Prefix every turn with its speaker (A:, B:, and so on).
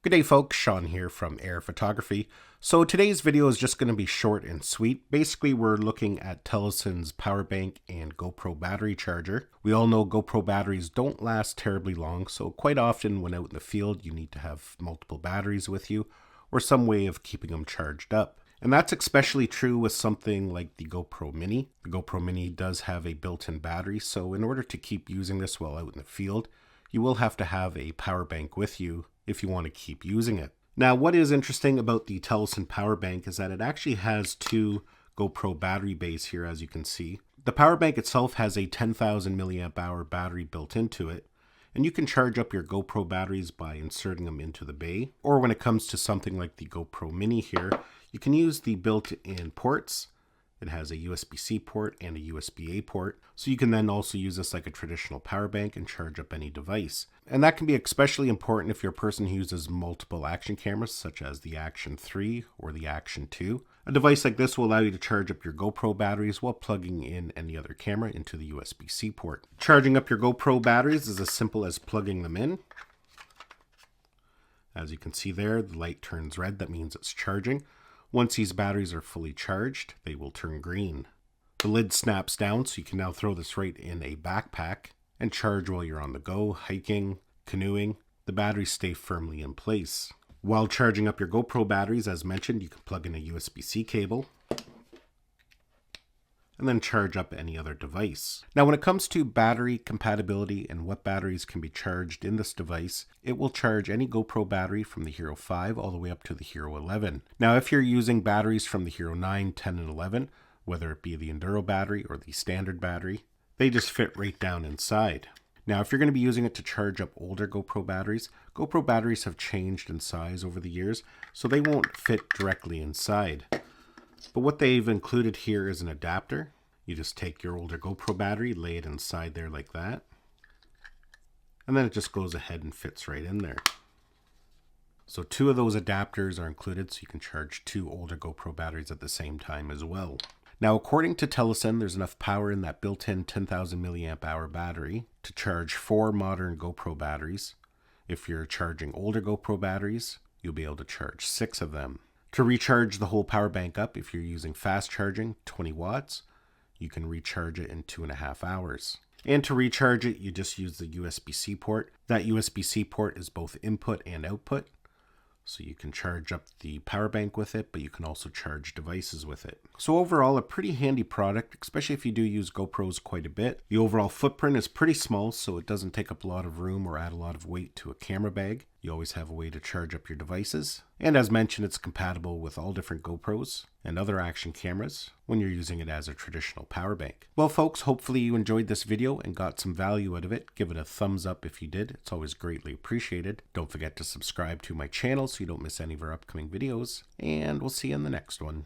A: Good day folks, Sean here from Air Photography. So today's video is just going to be short and sweet. Basically we're looking at Telesin's power bank and GoPro battery charger. We all know GoPro batteries don't last terribly long, so quite often when out in the field you need to have multiple batteries with you or some way of keeping them charged up. And that's especially true with something like the GoPro Mini. The GoPro Mini does have a built-in battery, so in order to keep using this while out in the field, you will have to have a power bank with you if you want to keep using it. Now, what is interesting about the Telesin power bank is that it actually has two GoPro battery bays here, as you can see. The power bank itself has a 10,000 milliamp hour battery built into it, and you can charge up your GoPro batteries by inserting them into the bay. Or when it comes to something like the GoPro Mini here, you can use the built-in ports. It has a USB-C port and a USB-A port, so you can then also use this like a traditional power bank and charge up any device. And that can be especially important if you're a person who uses multiple action cameras, such as the Action 3 or the Action 2. A device like this will allow you to charge up your GoPro batteries while plugging in any other camera into the USB-C port. Charging up your GoPro batteries is as simple as plugging them in. As you can see there, the light turns red, that means it's charging. Once these batteries are fully charged, they will turn green. The lid snaps down, so you can now throw this right in a backpack and charge while you're on the go, hiking, canoeing. The batteries stay firmly in place. While charging up your GoPro batteries, as mentioned, you can plug in a USB-C cable and then charge up any other device. Now, when it comes to battery compatibility and what batteries can be charged in this device, it will charge any GoPro battery from the Hero 5 all the way up to the Hero 11. Now, if you're using batteries from the Hero 9, 10, and 11, whether it be the Enduro battery or the standard battery, they just fit right down inside. Now, if you're going to be using it to charge up older GoPro batteries have changed in size over the years, so they won't fit directly inside. But what they've included here is an adapter. You just take your older GoPro battery, lay it inside there like that, and then it just goes ahead and fits right in there. So two of those adapters are included, so you can charge two older GoPro batteries at the same time as well. Now, according to Telesin, there's enough power in that built-in 10,000 milliamp hour battery to charge 4 modern GoPro batteries. If you're charging older GoPro batteries, you'll be able to charge 6 of them. To recharge the whole power bank up, if you're using fast charging, 20 watts, you can recharge it in 2.5 hours. And to recharge it, you just use the USB-C port. That USB-C port is both input and output. So you can charge up the power bank with it, but you can also charge devices with it. So overall, a pretty handy product, especially if you do use GoPros quite a bit. The overall footprint is pretty small, so it doesn't take up a lot of room or add a lot of weight to a camera bag. You always have a way to charge up your devices. And as mentioned, it's compatible with all different GoPros and other action cameras when you're using it as a traditional power bank. Well folks, hopefully you enjoyed this video and got some value out of it. Give it a thumbs up if you did. It's always greatly appreciated. Don't forget to subscribe to my channel so you don't miss any of our upcoming videos. And we'll see you in the next one.